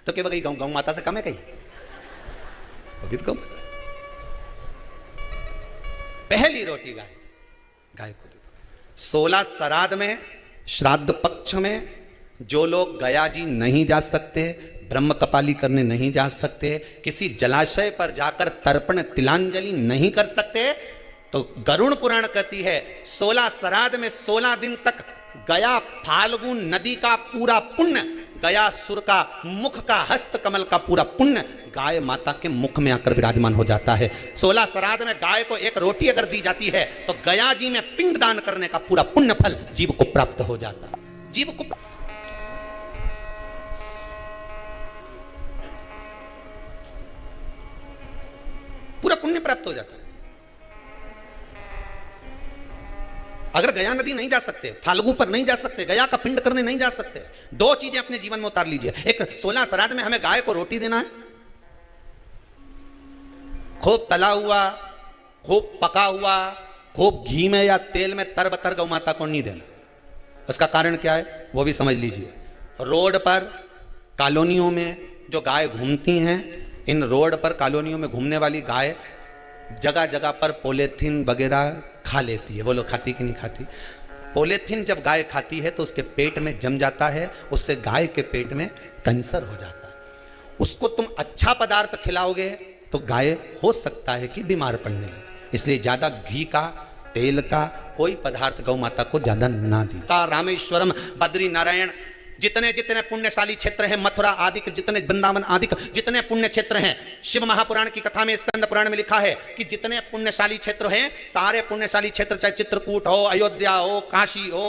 तो क्या गई गौ माता से कम है कहीं? अभी तो कम। पहली रोटी गाय को दे दो। 16 श्राद्ध में, श्राद्ध पक्ष में जो लोग गया जी नहीं जा सकते, ब्रह्म कपाली करने नहीं जा सकते, किसी जलाशय पर जाकर तर्पण तिलांजलि नहीं कर सकते, तो गरुड़ पुराण कहती है 16 श्राद्ध में 16 दिन तक गया फाल्गुन नदी का पूरा पुण्य, गया सुर का मुख का हस्त कमल का पूरा पुण्य गाय माता के मुख में आकर विराजमान हो जाता है। 16 श्राद्ध में गाय को एक रोटी अगर दी जाती है तो गया जी में पिंड दान करने का पूरा पुण्य फल जीव को प्राप्त हो जाता है। जीव को पूरा पुण्य प्राप्त हो जाता है। अगर गया नदी नहीं जा सकते, फाल्गु पर नहीं जा सकते, गया का पिंड करने नहीं जा सकते, 2 चीजें अपने जीवन में उतार लीजिए। एक 16 श्राद्ध में हमें गाय को रोटी देना है, खूब तला हुआ, खूब पका हुआ, खूब घी में या तेल में तरबतर गौ माता को नहीं देना। उसका कारण क्या है वो भी समझ लीजिए। रोड पर कॉलोनियों में जो गाय घूमती हैं, इन रोड पर कॉलोनियों में घूमने वाली गाय जगह जगह पर पॉलीथीन वगैरह खा लेती है। वो लोग खाती कि नहीं खाती? पॉलीथीन जब गाय खाती है तो उसके पेट में जम जाता है, उससे गाय के पेट में कैंसर हो जाता है। उसको तुम अच्छा पदार्थ खिलाओगे तो गाय हो सकता है कि बीमार पड़ने लगे। इसलिए ज्यादा घी का, तेल का कोई पदार्थ गौ माता को ज्यादा ना दी। रामेश्वरम, बद्री नारायण, जितने जितने पुण्यशाली क्षेत्र हैं, मथुरा आदि के जितने, वृंदावन आदि के जितने पुण्य क्षेत्र हैं, शिव महापुराण की कथा में, स्कंद पुराण में लिखा है कि जितने पुण्यशाली क्षेत्र हैं, सारे पुण्यशाली क्षेत्र, चाहे चित्रकूट हो, अयोध्या हो, काशी हो,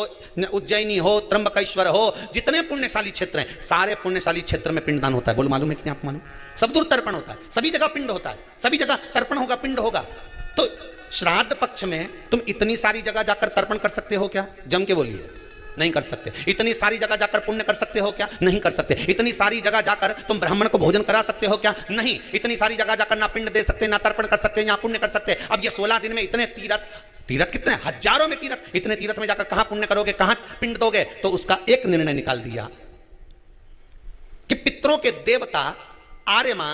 उज्जैनी हो, त्र्यंबकेश्वर हो, जितने पुण्यशाली क्षेत्र हैं, सारे पुण्यशाली क्षेत्र में पिंडदान होता है। बोलो मालूम है कि नहीं आपको? मालूम? सब दूर तर्पण होता है, सभी जगह पिंड होता है, सभी जगह तर्पण होगा, पिंड होगा। तो श्राद्ध पक्ष में तुम इतनी सारी जगह जाकर तर्पण कर सकते हो क्या? जम के बोलिए। नहीं कर सकते। इतनी सारी जगह जाकर पुण्य कर सकते हो क्या? नहीं कर सकते। इतनी सारी जगह जाकर तुम ब्राह्मण को भोजन करा सकते हो क्या? नहीं। इतनी सारी जगह जाकर ना पिंड दे सकते, ना तर्पण कर सकते, ना पुण्य कर सकते। अब ये 16 दिन में इतने तीर्थ कितने, हजारों में तीर्थ, इतने तीर्थ में जाकर कहां पुण्य करोगे, कहां पिंड दोगे? तो उसका एक निर्णय निकाल दिया कि पितरों के देवता आर्यमा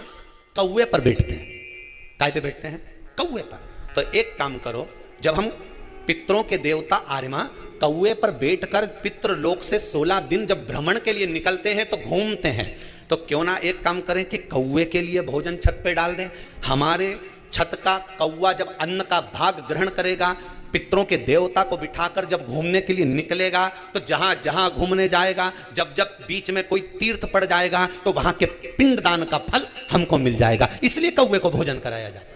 कौवे पर बैठते हैं। काय पे बैठते हैं? कौवे पर। तो एक काम करो, जब हम पितरों के देवता आर्यमा कौवे पर बैठकर पितृलोक से 16 दिन जब भ्रमण के लिए निकलते हैं तो घूमते हैं, तो क्यों ना एक काम करें कि कौवे के लिए भोजन छत पे डाल दें। हमारे छत का कौवा जब अन्न का भाग ग्रहण करेगा, पितरों के देवता को बिठाकर जब घूमने के लिए निकलेगा, तो जहां जहां घूमने जाएगा, जब जब बीच में कोई तीर्थ पड़ जाएगा, तो वहां के पिंडदान का फल हमको मिल जाएगा। इसलिए कौवे को भोजन कराया जाता है।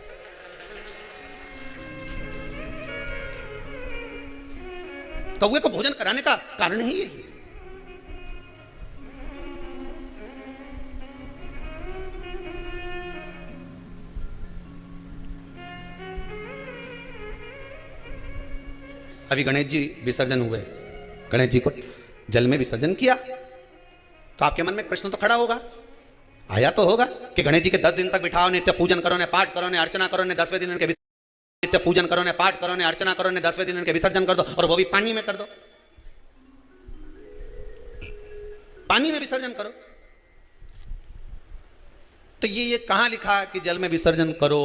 कौवे को भोजन कराने का कारण ही यही है। अभी गणेश जी विसर्जन हुए, गणेश जी को जल में विसर्जन किया, तो आपके मन में प्रश्न तो खड़ा होगा, आया तो होगा कि गणेश जी के 10 दिन तक बिठाओ, नित्य पूजन करो, ने पाठ करो, ने अर्चना करो, ने 10वें दिन इनके नित्य पूजन करो, ने पाठ करो, ने अर्चना करो, ने 10वें दिन इनके विसर्जन कर दो, और वो भी पानी में कर दो, पानी में विसर्जन करो। तो ये कहां लिखा कि जल में विसर्जन करो?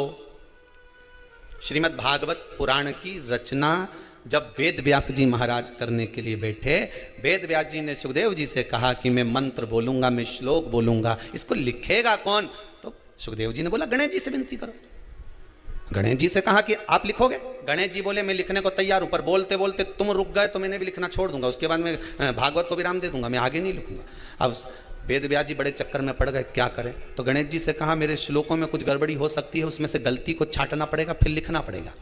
श्रीमद् भागवत पुराण की रचना जब वेद व्यास जी महाराज करने के लिए बैठे, वेद व्यास जी ने सुखदेव जी से कहा कि मैं मंत्र बोलूंगा, मैं श्लोक बोलूंगा, इसको लिखेगा कौन? तो सुखदेव जी ने बोला गणेश जी से विनती करो। गणेश जी से कहा कि आप लिखोगे? गणेश जी बोले मैं लिखने को तैयार हूं, पर बोलते बोलते तुम रुक गए तो मैंने भी लिखना छोड़ दूंगा, उसके बाद मैं भागवत को विराम दे दूंगा, मैं आगे नहीं लिखूंगा। अब वेद व्यास जी बड़े चक्कर में पड़ गए, क्या करें? तो गणेश जी से कहा मेरे श्लोकों में कुछ गड़बड़ी हो सकती है, उसमें से गलती को छांटना पड़ेगा, फिर लिखना पड़ेगा।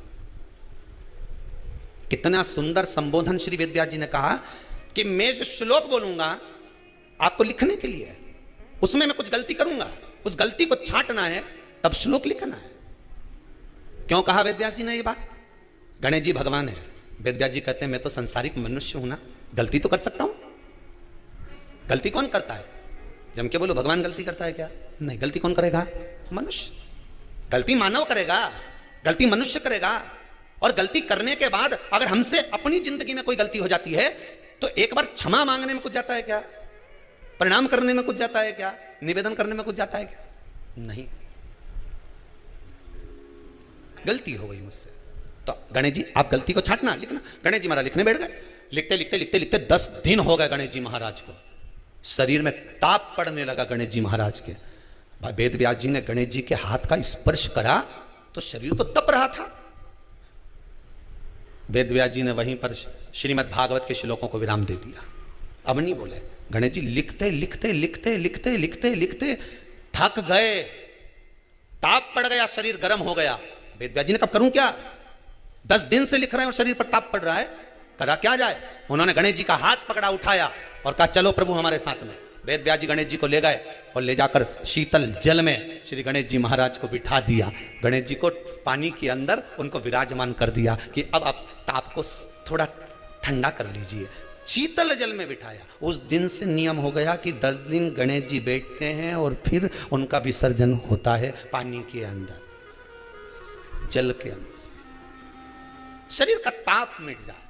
कितना सुंदर संबोधन श्री वेद व्यास जी ने कहा कि मैं जो श्लोक बोलूंगा आपको लिखने के लिए, उसमें मैं कुछ गलती करूंगा, उस गलती को छांटना है, तब श्लोक लिखना है। क्यों कहा वेद व्यास जी ने ये बात? गणेश जी भगवान है, वेद व्यास जी कहते हैं मैं तो संसारिक मनुष्य हूं ना, गलती तो कर सकता हूं। गलती कौन करता है? जम के बोलो भगवान गलती करता है क्या? नहीं, गलती कौन करेगा? मनुष्य। गलती मानव करेगा, गलती मनुष्य करेगा। और गलती करने के बाद अगर हमसे अपनी जिंदगी में कोई गलती हो जाती है तो एक बार क्षमा मांगने में कुछ जाता है क्या? प्रणाम करने में कुछ जाता है क्या? निवेदन करने में कुछ जाता है क्या? नहीं। गलती हो गई मुझसे, तो गणेश जी आप गलती को छाटना, लिखना। गणेश जी महाराज लिखने बैठ गए। लिखते लिखते लिखते लिखते 10 दिन हो गए गणेश जी महाराज को। शरीर में ताप पड़ने लगा गणेश जी महाराज के। वेद व्यास जी ने गणेश जी के हाथ का स्पर्श करा तो शरीर तो तप रहा था। वेद व्यास जी ने वहीं पर श्रीमद् भागवत के श्लोकों को विराम दे दिया। अब नहीं बोले। गणेश जी लिखते लिखते लिखते लिखते लिखते लिखते थक गए, ताप पड़ गया, शरीर गर्म हो गया। वेद व्यास जी ने कब करूं क्या, 10 दिन से लिख रहे हैं और शरीर पर ताप पड़ रहा है, करा क्या जाए। उन्होंने गणेश जी का हाथ पकड़ा, उठाया और कहा चलो प्रभु हमारे साथ में। वेद व्यास जी गणेश जी को ले गए और ले जाकर शीतल जल में श्री गणेश जी महाराज को बिठा दिया। गणेश जी को पानी के अंदर उनको विराजमान कर दिया कि अब आप ताप को थोड़ा ठंडा कर लीजिए। शीतल जल में बिठाया। उस दिन से नियम हो गया कि 10 दिन गणेश जी बैठते हैं और फिर उनका विसर्जन होता है पानी के अंदर, जल के अंदर, शरीर का ताप मिट जाए।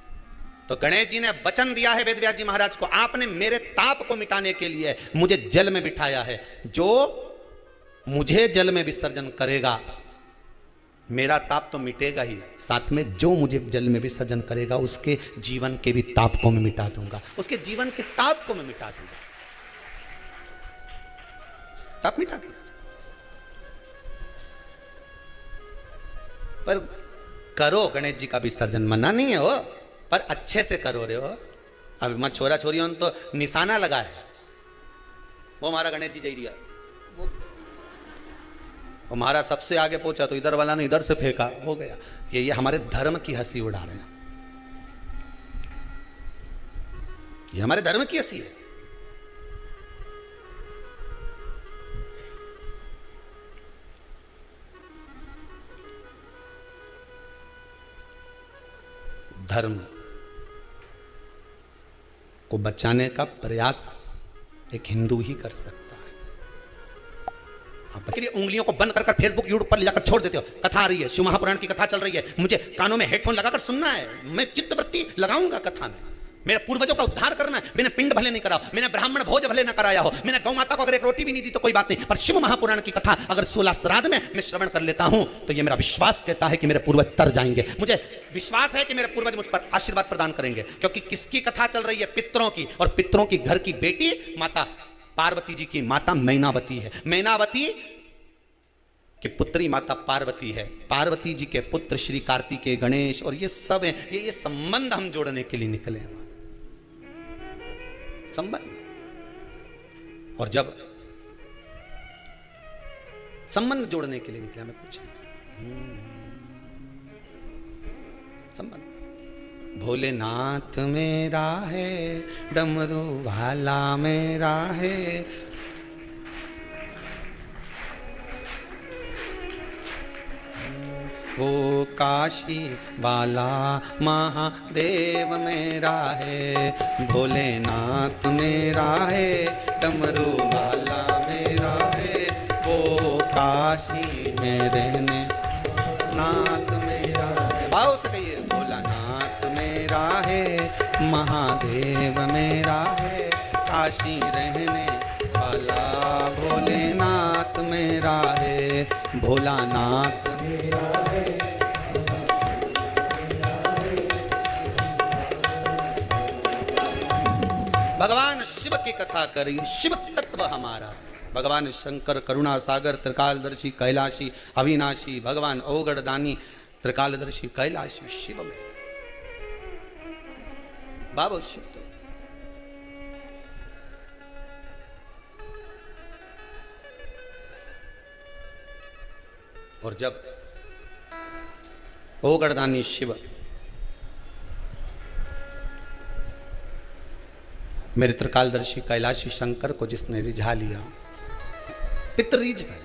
तो गणेश जी ने वचन दिया है वेद व्यास जी महाराज को, आपने मेरे ताप को मिटाने के लिए मुझे जल में बिठाया है। जो मुझे जल में विसर्जन करेगा मेरा ताप तो मिटेगा ही, साथ में जो मुझे जल में विसर्जन करेगा उसके जीवन के भी ताप को मैं मिटा दूंगा, उसके जीवन के ताप को मैं मिटा दूंगा। ताप मिटा दिया। पर करो गणेश जी का विसर्जन, मना नहीं है वो, पर अच्छे से करो रे हो। अब मत छोरा छोरी उन तो निशाना लगा है, वो हमारा गणेश जी जई दिया, वो हमारा सबसे आगे पहुंचा तो इधर वाला ने इधर से फेंका, हो गया। ये हमारे धर्म की हंसी उड़ा रहे हैं, ये हमारे धर्म की हंसी है। धर्म को बचाने का प्रयास एक हिंदू ही कर सकता है। आप के लिए उंगलियों को बंद कर फेसबुक यूट्यूब पर ले जाकर छोड़ देते हो। कथा आ रही है, शिव महापुराण की कथा चल रही है, मुझे कानों में हेडफोन लगाकर सुनना है, मैं चित्तवृत्ति लगाऊंगा कथा में। मेरे पूर्वजों का उद्धार करना है। मैंने पिंड भले नहीं करा, मैंने ब्राह्मण भोज भले ना कराया हो, मैंने गौ माता को अगर एक रोटी भी नहीं दी तो कोई बात नहीं, पर शिव महापुराण की कथा अगर 16 श्राद्ध में मैं श्रवण कर लेता हूं तो ये मेरा विश्वास कहता है कि मेरे पूर्वज तर जाएंगे। मुझे विश्वास है कि मेरे पूर्वज मुझ पर आशीर्वाद प्रदान करेंगे, क्योंकि किसकी कथा चल रही है? पितरों की। और पितरों की घर की बेटी माता पार्वती जी की माता मैनावती है। मैनावती कि पुत्री माता पार्वती है, पार्वती जी के पुत्र श्री कार्तिकेय, गणेश, और ये सब हैं। ये संबंध हम जोड़ने के लिए निकले हैं, संबंध। और जब संबंध जोड़ने के लिए निकले हमें कुछ संबंध। भोलेनाथ मेरा है, डमरू वाला मेरा है, वो काशी वाला महादेव मेरा है। भोलेनाथ मेरा है, डमरू वाला मेरा है, वो काशी में रहने नाथ मेरा है। भाव से कहिए, भोलानाथ मेरा है, महादेव मेरा है, काशी रहने वाला भोलेनाथ मेरा है। भोलानाथ मेरा है। भगवान शिव की कथा करिए, शिव तत्व हमारा। भगवान शंकर करुणा सागर, त्रिकालदर्शी कैलाशी अविनाशी, भगवान ओगड़दानी त्रिकालदर्शी कैलाशी, शिव में बाबा शिव। तो और जब ओगड़दानी शिव मेरे त्रिकालदर्शी कैलाशी शंकर को जिसने रिझा लिया, पितर रिझ गए।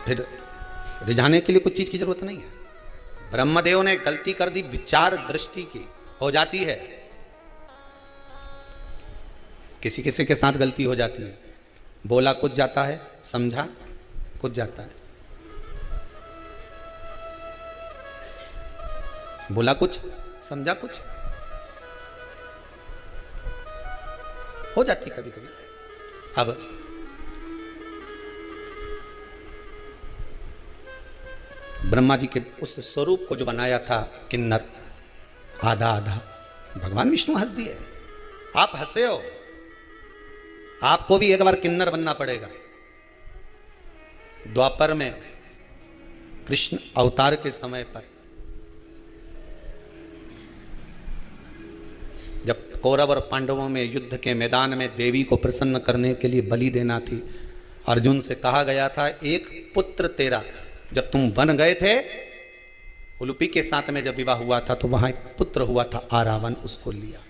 फिर रिझाने के लिए कुछ चीज की जरूरत नहीं है। ब्रह्मदेव ने गलती कर दी, विचार दृष्टि की हो जाती है, किसी किसी के साथ गलती हो जाती है। बोला कुछ जाता है, समझा कुछ जाता है। बोला कुछ, समझा कुछ, हो जाती कभी कभी। अब ब्रह्मा जी के उस स्वरूप को जो बनाया था किन्नर, आधा आधा, भगवान विष्णु हंस दिए। आप हंसे हो, आपको भी एक बार किन्नर बनना पड़ेगा। द्वापर में कृष्ण अवतार के समय पर जब कौरव और पांडवों में युद्ध के मैदान में देवी को प्रसन्न करने के लिए बलि देना थी, अर्जुन से कहा गया था एक पुत्र तेरा, जब तुम बन गए थे उलूपी के साथ में जब विवाह हुआ था तो वहां एक पुत्र हुआ था आरावन, उसको लिया।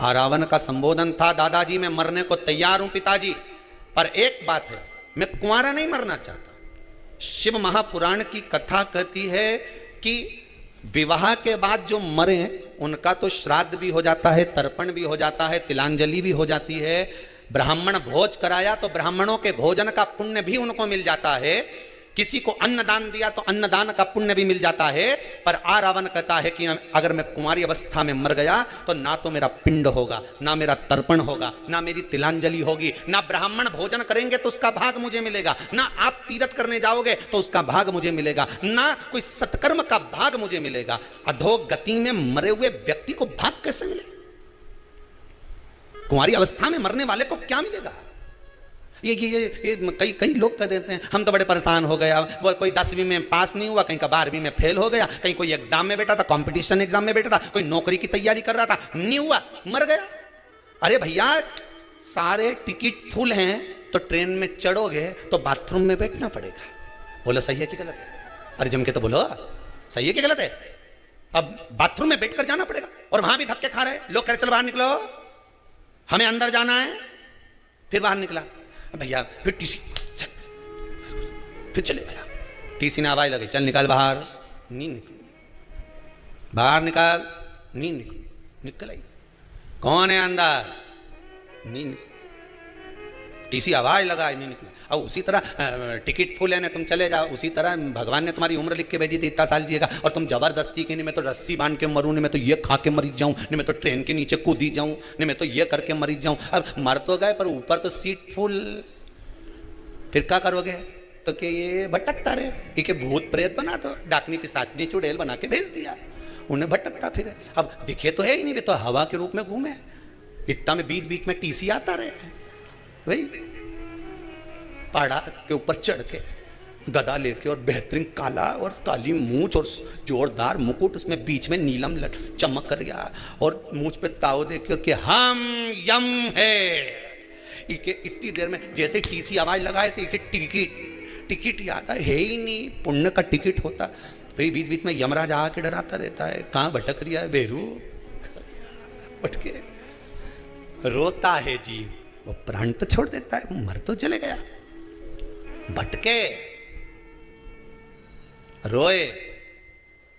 आरावन का संबोधन था दादाजी मैं मरने को तैयार हूं पिताजी, पर एक बात है मैं कुंवारा नहीं मरना चाहता। शिव महापुराण की कथा कहती है कि विवाह के बाद जो मरे उनका तो श्राद्ध भी हो जाता है, तर्पण भी हो जाता है, तिलांजलि भी हो जाती है, ब्राह्मण भोज कराया तो ब्राह्मणों के भोजन का पुण्य भी उनको मिल जाता है, किसी को अन्नदान दिया तो अन्नदान का पुण्य भी मिल जाता है। पर रावण कहता है कि अगर मैं कुमारी अवस्था में मर गया तो ना तो मेरा पिंड होगा, ना मेरा तर्पण होगा, ना मेरी तिलांजलि होगी, ना ब्राह्मण भोजन करेंगे तो उसका भाग मुझे मिलेगा, ना आप तीर्थ करने जाओगे तो उसका भाग मुझे मिलेगा, ना कोई सत्कर्म का भाग मुझे मिलेगा। अधोगति में मरे हुए व्यक्ति को भाग कैसे मिलेगा? कुमारी अवस्था में मरने वाले को क्या मिलेगा? ये कई लोग कह देते हैं हम तो बड़े परेशान हो गया, वो कोई 10वीं में पास नहीं हुआ, कहीं का 12वीं में फेल हो गया, कहीं कोई एग्जाम में बैठा था, कंपटीशन एग्जाम में बैठा था, कोई नौकरी की तैयारी कर रहा था, नहीं हुआ, मर गया। अरे भैया सारे टिकट फुल हैं तो ट्रेन में चढ़ोगे तो बाथरूम में बैठना पड़ेगा। बोलो सही है कि गलत है? अरे जम के तो बोलो सही है कि गलत है? अब बाथरूम में बैठकर जाना पड़ेगा और वहां भी धक्के खा रहे लोग, कह रहे चल बाहर निकलो, हमें अंदर जाना है। फिर बाहर निकला भैया, फिर टीसी, फिर चले गया, टीसी ने आवाज लगी चल निकाल बाहर, नहीं निकल, बाहर निकाल, नहीं निकल, निकल आई, कौन है अंदर, नहीं निकल, टीसी आवाज लगाए, नहीं निकला। और उसी तरह टिकट फुल है ना, तुम चले जाओ, उसी तरह भगवान ने तुम्हारी उम्र लिख के भेजी थी इतना साल जिएगा और तुम जबरदस्ती की नहीं मैं तो रस्सी बांध के मरूं, नहीं मैं तो ये खा के मरी जाऊं, नहीं मैं तो ट्रेन के नीचे कूदी जाऊं, नहीं मैं तो ये करके मरी जाऊं। अब मर तो गए पर ऊपर तो सीट फुल, फिर क्या करोगे? तो कि ये भटकता रहे, ये भूत प्रेत बना दो, डाकनी पिशाचनी चुड़ैल बना के भेज दिया, उन्हें भटकता फिरे। अब दिखे तो है ही नहीं, वे तो हवा के रूप में घूमे, इतना में बीच बीच में टीसी आता रहे, वही पहाड़ा के ऊपर चढ़ के गदा लेके और बेहतरीन काला और काली मूंछ और जोरदार मुकुट, उसमें बीच में नीलम चमक गया और मूंछ पे ताव दे के हम यम है। इके इतनी देर में जैसे टीसी आवाज लगाए थे टिकट याद है ही नहीं, पुण्य का टिकट होता। फिर बीच बीच में यमराज आके डराता रहता है, कहाँ भटक रिया है बेरू, भटके रोता है जीव, वो प्राण तो छोड़ देता है, मर तो चले गया, भटके रोए।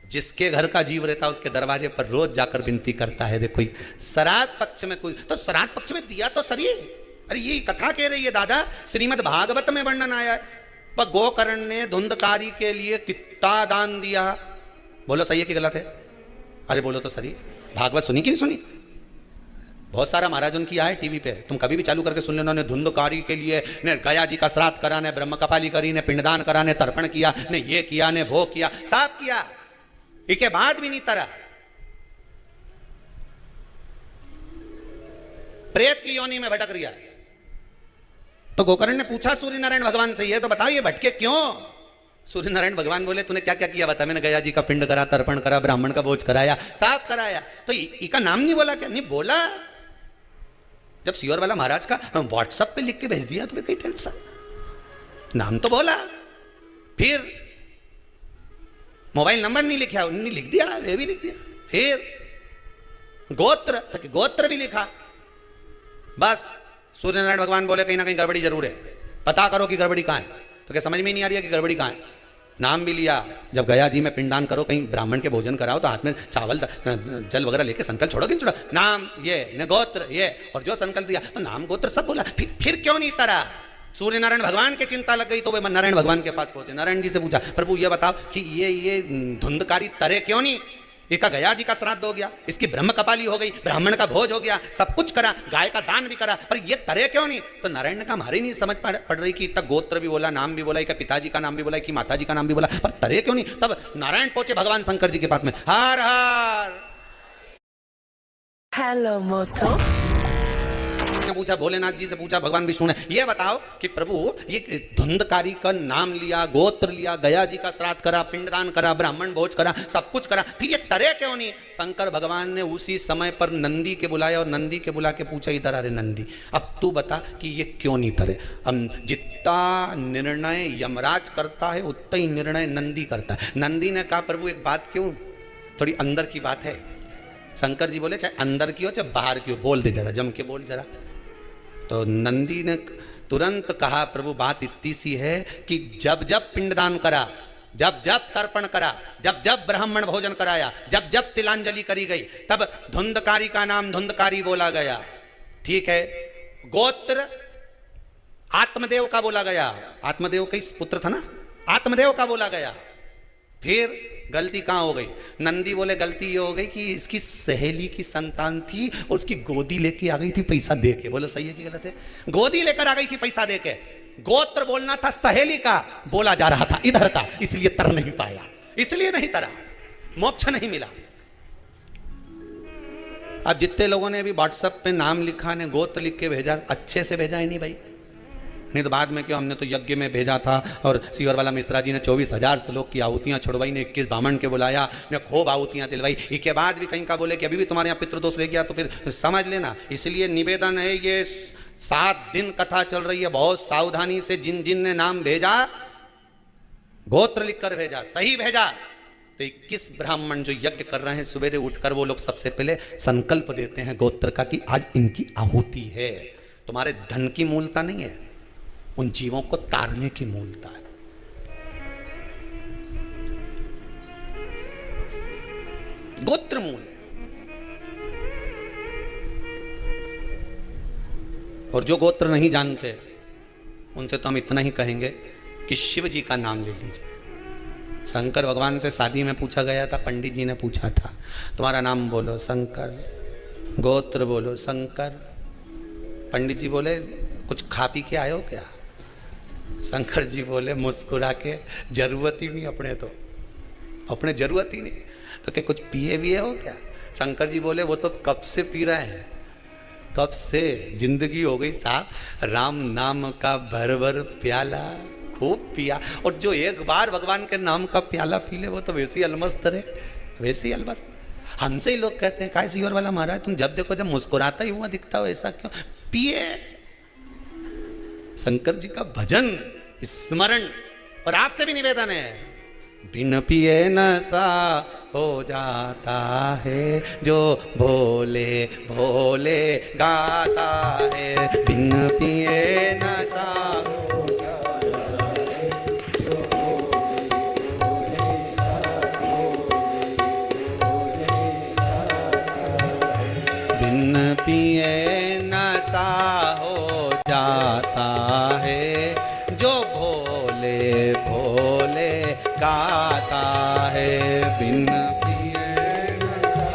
जिसके घर का जीव रहता है उसके दरवाजे पर रोज जाकर विनती करता है। देखो श्राद्ध पक्ष में कोई तो श्राद्ध पक्ष में दिया तो सही। अरे ये कथा कह रही है दादा, श्रीमद् भागवत में वर्णन आया है, पर गोकर्ण ने धुंधकारी के लिए कितना दान दिया। बोलो सही है कि गलत है? अरे बोलो तो सही। भागवत सुनी कि नहीं सुनी? बहुत सारा महाराज उनकी आए टीवी पे, तुम कभी भी चालू करके सुन लेना। ने धुंधकारी के लिए ने गया जी का श्राद्ध करा, ने ब्रह्म कपाली करी, ने पिंडदान करा, ने तर्पण किया, ने ये किया, ने भोग किया, सब किया, इसके बाद भी नहीं तरा। प्रेत की योनि में भटक रिया। तो गोकर्ण ने पूछा सूर्य नारायण भगवान से, ये तो बताओ ये भटके क्यों? सूर्य नारायण भगवान बोले तूने क्या क्या किया बता। मैंने गया जी का पिंड करा, तर्पण करा, ब्राह्मण का भोज कराया, साफ कराया। तो इसका नाम नहीं बोला क्या? नहीं बोला। जब सियोर वाला महाराज का व्हाट्सएप पे लिख के भेज दिया तो कई टेंशन, नाम तो बोला, फिर मोबाइल नंबर नहीं लिखा, उन्होंने लिख दिया, वे भी लिख दिया, फिर गोत्र तो गोत्र भी लिखा। बस सूर्य नारायण भगवान बोले कहीं ना कहीं गड़बड़ी जरूर है, पता करो कि गड़बड़ी कहाँ है। तो क्या समझ में नहीं आ रही है कि गड़बड़ी कहाँ है? नाम भी लिया, जब गया जी में पिंडदान करो, कहीं ब्राह्मण के भोजन कराओ तो हाथ में चावल जल वगैरह लेके संकल्प छोड़ो कि छोड़ो, नाम ये न गोत्र ये, और जो संकल्प दिया तो नाम गोत्र सब बोला। फिर क्यों नहीं तरा? सूर्य नारायण भगवान की चिंता लग गई तो वे नारायण भगवान के पास पहुंचे, नारायण जी से पूछा प्रभु ये बताओ कि ये धुंधकारी तरे क्यों नहीं? इसका गया जी का श्राद्ध हो गया, इसकी ब्रह्म कपाली हो गई, ब्राह्मण का भोज हो गया, सब कुछ करा, गाय का दान भी करा, पर ये तरे क्यों नहीं? तो नारायण ने कहा हमारी नहीं समझ पड़ रही कि इतना गोत्र भी बोला, नाम भी बोला, कि पिताजी का नाम भी बोला, कि माताजी का नाम भी बोला, पर तरे क्यों नहीं? तब नारायण पहुंचे भगवान शंकर जी के पास में, हर हर। हेलो मोटो। पूछा भोलेनाथ जी से, पूछा भगवान विष्णु ने, ये बताओ कि प्रभु ये धुंधकारी का नाम लिया, गोत्र लिया, गया जी का श्राद्ध करा, पिंडदान करा, ब्राह्मण भोज करा, सब कुछ करा, फिर ये तरे क्यों नहीं? शंकर भगवान ने उसी समय पर नंदी के बुलाया और नंदी के बुला के पूछा, इधर अरे नंदी, अब तू बता कि ये क्यों नहीं तरे? अब जितना निर्णय यमराज करता है उतना ही निर्णय नंदी करता है। नंदी ने कहा प्रभु एक बात क्यों, थोड़ी अंदर की बात है। शंकर जी बोले चाहे अंदर की हो चाहे बाहर की हो, बोल दे जरा, जम के बोल जरा। तो नंदी ने तुरंत कहा प्रभु बात इतनी सी है कि जब जब पिंडदान करा, जब जब तर्पण करा, जब जब ब्राह्मण भोजन कराया, जब जब तिलांजलि करी गई, तब धुंधकारी का नाम धुंधकारी बोला गया। ठीक है, गोत्र आत्मदेव का बोला गया, आत्मदेव का पुत्र था ना, आत्मदेव का बोला गया। फिर गलती कहाँ हो गई? नंदी बोले गलती ये हो गई कि इसकी सहेली की संतान थी और उसकी गोदी लेके आ गई थी पैसा दे के। बोलो सही है कि गलत है? गोदी लेकर आ गई थी पैसा दे के। गोत्र बोलना था सहेली का, बोला जा रहा था इधर का, इसलिए तर नहीं पाया, इसलिए नहीं तरा, मोक्ष नहीं मिला। अब जितने लोगों ने अभी व्हाट्सएप पे नाम लिखा ने गोत्र लिख के भेजा, अच्छे से भेजा ही नहीं भाई, नहीं तो बाद में क्यों, हमने तो यज्ञ में भेजा था और सीवर वाला मिश्रा जी ने 24,000 से लोग की आहुतियाँ छुड़वाई, ने 21 ब्राह्मण के बुलाया, ने खूब आहुतियाँ दिलवाई। इसके बाद भी कहीं का बोले कि अभी भी तुम्हारे यहाँ पितृदोष रह गया तो फिर समझ लेना। इसलिए निवेदन है, ये 7 दिन कथा चल रही है, बहुत सावधानी से जिन जिन ने नाम भेजा, गोत्र लिख कर भेजा, सही भेजा। तो 21 ब्राह्मण जो यज्ञ कर रहे हैं, सुबह उठकर वो लोग सबसे पहले संकल्प देते हैं गोत्र का कि आज इनकी आहुति है। तुम्हारे धन की मूलता नहीं है, उन जीवों को तारने की मूलता है। गोत्र मूल है। और जो गोत्र नहीं जानते उनसे तो हम इतना ही कहेंगे कि शिव जी का नाम ले लीजिए। शंकर भगवान से शादी में पूछा गया था, पंडित जी ने पूछा था तुम्हारा नाम बोलो शंकर, गोत्र बोलो शंकर। पंडित जी बोले कुछ खा पी के आए हो क्या? शंकर जी बोले मुस्कुरा के जरूरत ही नहीं अपने, तो अपने जरूरत ही नहीं, तो क्या कुछ पिए भी हो क्या? शंकर जी बोले वो तो कब से पी रहे हैं, कब से, जिंदगी हो गई साहब, राम नाम का भर भर प्याला खूब पिया। और जो एक बार भगवान के नाम का प्याला पी ले वो तो वैसे ही अलमस्त रहे, वैसे ही अलमस्त। हमसे ही लोग कहते हैं काय सीवर वाला महाराज तुम जब देखो जब मुस्कुराता ही हुआ दिखता हो, ऐसा क्यों? पिए शंकर जी का भजन स्मरण। और आपसे भी निवेदन है, बिन पिए नशा हो जाता है जो भोले भोले गाता है, बिन पिए नशा हो जाता है जो भोले भोले गाता है, बिन पिए नशा हो जाता है जो भोले भोले गाता है, बिन पिए नशा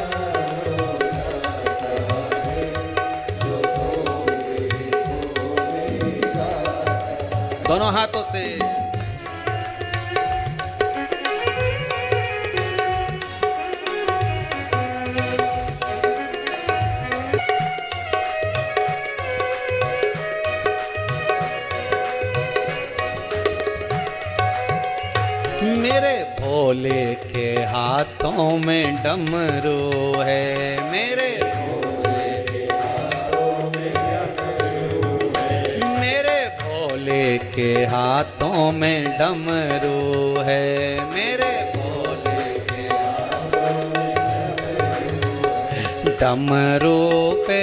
हो जाता है जो भोले भोले गाता है। दोनों हाथों से मेरे भोले के हाथों में डमरू है, मेरे भोले के हाथों में डमरू है, मेरे भोले के हाथों में डमरू है, मेरे भोले के हाथों में डमरू पे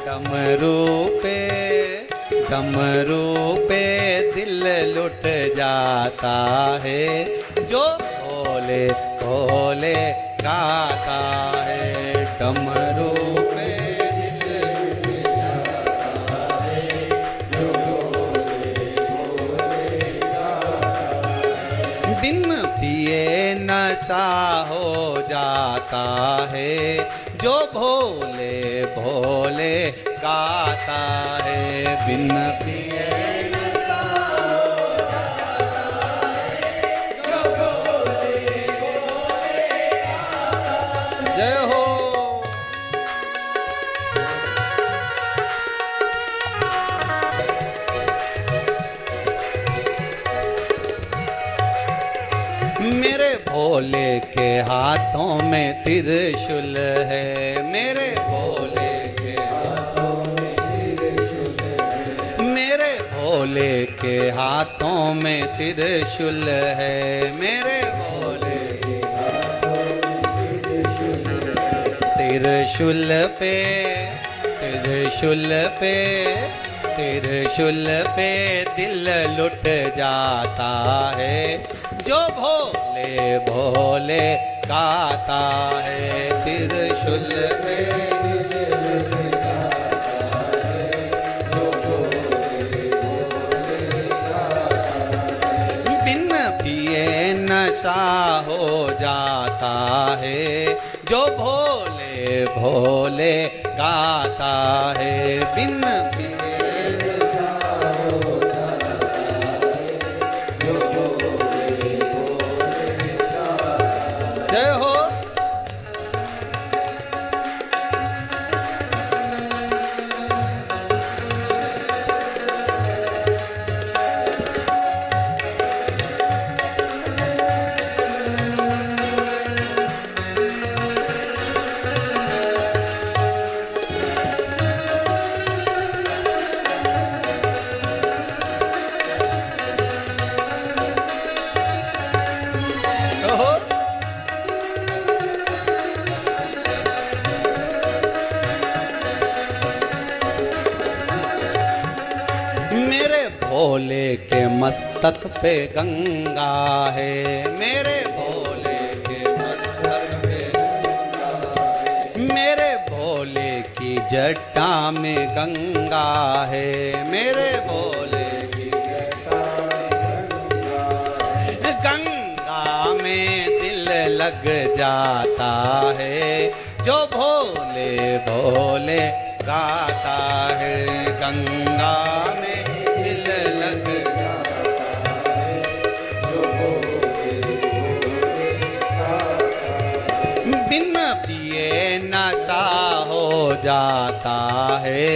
डमरू पे डमरू पे दिल लुट जाता है जो भोले भोले गाता है, डमरू पे दिल लुट जाता है जो भोले भोले गाता है, बिन पिए नशा नशा हो जाता है, जो भोले भोले गाता है। बिन पिए नशा हो जाता है, जो भोले भोले गाता है। जय हो। मेरे भोले के हाथों में त्रिशूल है, मेरे भोले के हाथों में त्रिशूल है, मेरे भोले के हाथों में त्रिशूल है, मेरे भोले के हाथों में त्रिशूल है। त्रिशूल पे त्रिशूल पे त्रिशूल पे दिल लुट जाता है, जो भोले भोले गाता है। त्रिशूल पे दिल लुट जाता है, जो भोले भोले गाता है। बिन पिए नशा हो जाता है, जो भोले भोले गाता है। बिन पिए भोले के मस्तक पे गंगा है, मेरे भोले के मस्तक पे गंगा है। मेरे भोले की जटा में गंगा है, मेरे भोले की जटा में गंगा है। गंगा में दिल लग जाता है, जो भोले भोले गाता है। गंगा में लग जाता है, जो भोले भोले गाता है। बिन पिए नशा हो जाता है,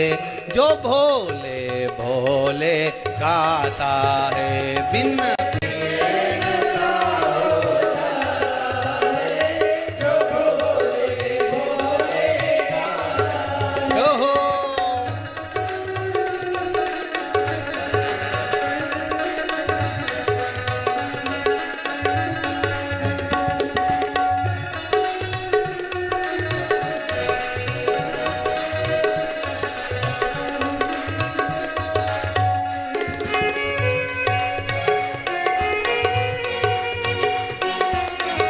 जो भोले भोले गाता है। बिन पिए नशा हो जाता है, जो भोले भोले गाता है।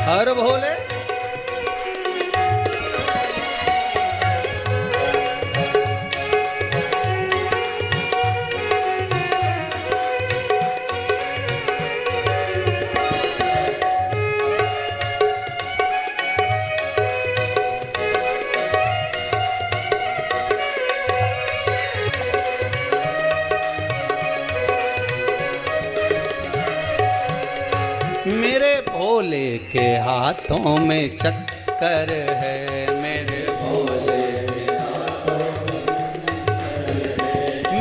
हर भोले मेरे भोले के हाथों में चक्कर है, मेरे भोले के हाथों में।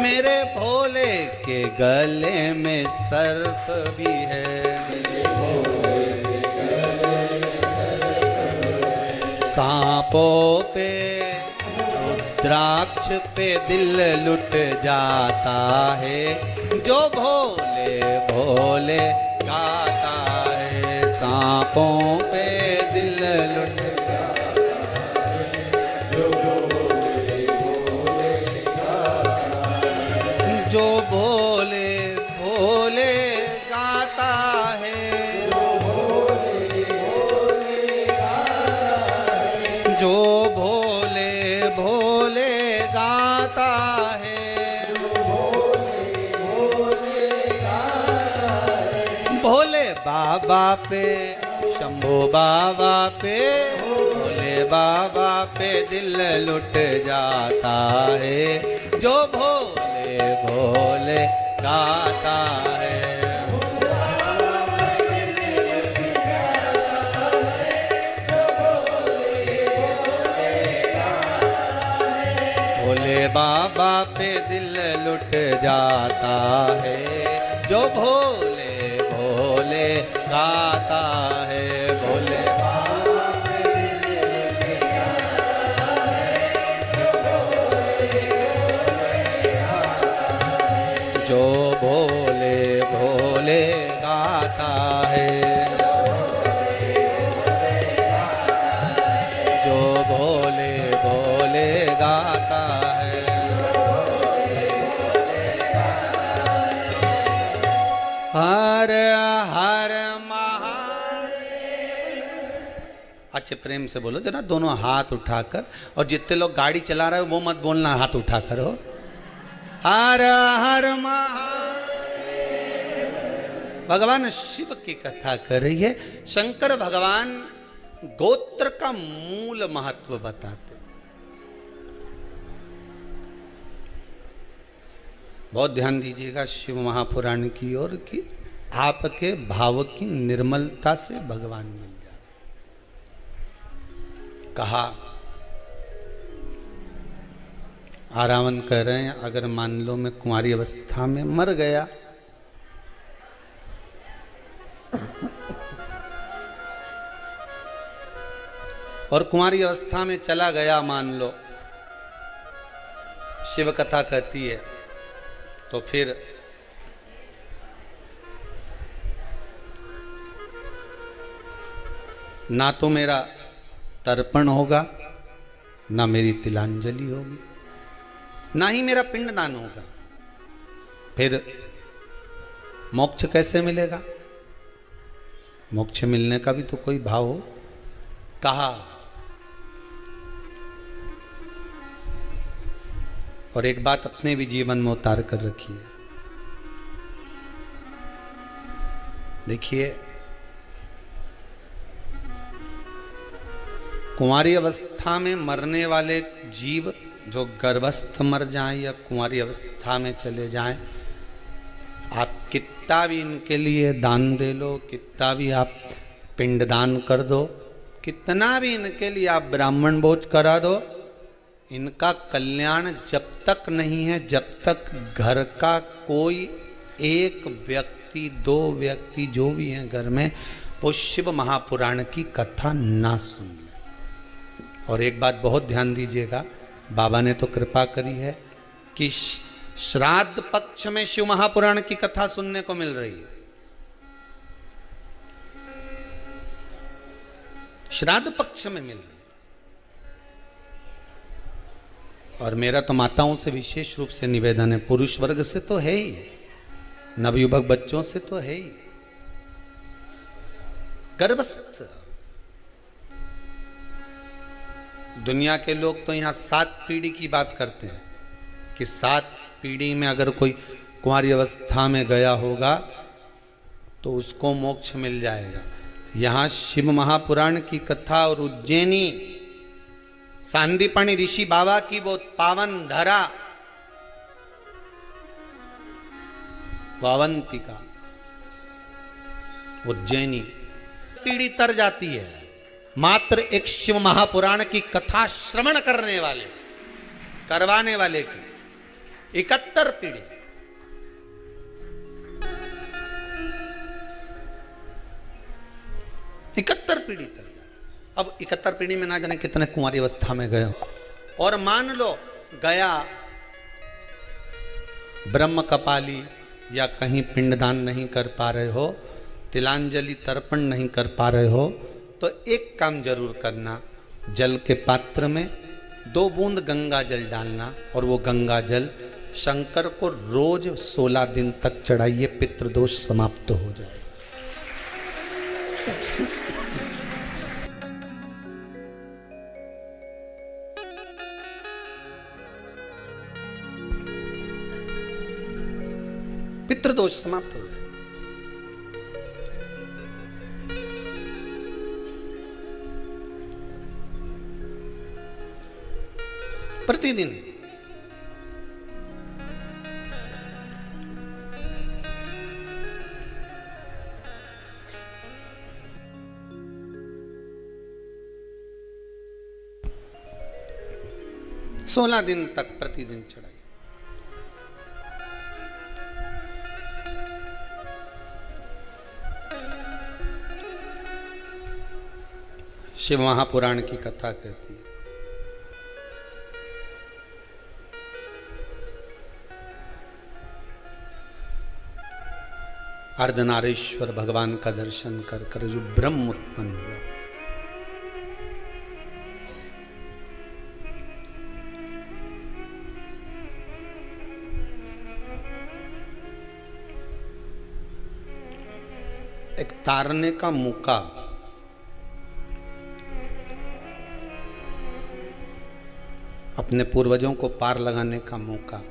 मेरे भोले के गले में सर्प भी है, मेरे भोले के गले में सर्प है। सांपों पे रुद्राक्ष पे दिल लुट जाता है, जो भोले भोले गाता है। सांपों पे दिल लुट जाता है, जो भोले भोले गाता है। जो भोले भोले गाता है, जो भोले भोले गाता है। जो भोले भोले गाता है, भोले बाबा पे शंभो बाबा पे, भोले बाबा पे दिल लुट जाता है, जो भोले भोले गाता है। भोले बाबा पे दिल लुट जाता है, जो भोले भोले गाता है। भोले बाबा पे दिल लुट जाता है, जो भोले भोले गाता है, जो भोले भोले गाता है। हर हर महादेव। अच्छे प्रेम से बोलो जरा, दोनों हाथ उठाकर। और जितने लोग गाड़ी चला रहे हो वो मत बोलना हाथ उठाकर हो। हर हर महादेव। भगवान शिव की कथा कर रही है। शंकर भगवान गोत्र का मूल महत्व बताते। बहुत ध्यान दीजिएगा शिव महापुराण की ओर कि आपके भाव की निर्मलता से भगवान मिल जाए। कहा आरावन कह रहे हैं, अगर मान लो मैं कुंवारी अवस्था में मर गया और कुंवारी अवस्था में चला गया, मान लो, शिव कथा कहती है, तो फिर ना तो मेरा तर्पण होगा, ना मेरी तिलांजलि होगी, ना ही मेरा पिंडदान होगा। फिर मोक्ष कैसे मिलेगा? मोक्ष मिलने का भी तो कोई भाव हो। कहा और एक बात अपने भी जीवन में उतार कर रखिए। देखिए, कुंवारी अवस्था में मरने वाले जीव जो गर्भस्थ मर जाएं या कुंवारी अवस्था में चले जाएं, आप कितना भी इनके लिए दान दे लो, कितना भी आप पिंडदान कर दो, कितना भी इनके लिए आप ब्राह्मण भोज करा दो, इनका कल्याण जब तक नहीं है, जब तक घर का कोई एक व्यक्ति, दो व्यक्ति जो भी हैं घर में, वो शिव महापुराण की कथा ना सुन ले। और एक बात बहुत ध्यान दीजिएगा, बाबा ने तो कृपा करी है कि श्राद्ध पक्ष में शिव महापुराण की कथा सुनने को मिल रही है। श्राद्ध पक्ष में मिल रही है। और मेरा तो माताओं से विशेष रूप से निवेदन है, पुरुष वर्ग से तो है ही, नवयुवक बच्चों से तो है ही, गर्भस्थ दुनिया के लोग तो यहाँ 7 पीढ़ी की बात करते हैं कि 7 पीढ़ी में अगर कोई कुंवारी अवस्था में गया होगा तो उसको मोक्ष मिल जाएगा। यहाँ शिव महापुराण की कथा और उज्जैनी सांदीपनी ऋषि बाबा की वो पावन धरा वावंतिका उज्जैनी पीढ़ी तर जाती है मात्र एक शिव महापुराण की कथा श्रवण करने वाले, करवाने वाले की 71 पीढ़ी। इकहत्तर पीढ़ी तक। अब 71 पीढ़ी में ना जाने कितने कुंवारी अवस्था में गए। और मान लो गया ब्रह्म कपाली या कहीं पिंडदान नहीं कर पा रहे हो, तिलांजलि तर्पण नहीं कर पा रहे हो, तो एक काम जरूर करना, जल के पात्र में 2 बूंद गंगा जल डालना और वो गंगा जल शंकर को रोज 16 दिन तक चढ़ाइए, पितृदोष समाप्त हो जाए। पितृदोष समाप्त हो जाए। प्रतिदिन। सोलह दिन तक प्रतिदिन चढ़ाई। शिव महापुराण की कथा कहती है, अर्धनारीश्वर भगवान का दर्शन कर कर जो ब्रह्म उत्पन्न हुआ, एक तारने का मौका, अपने पूर्वजों को पार लगाने का मौका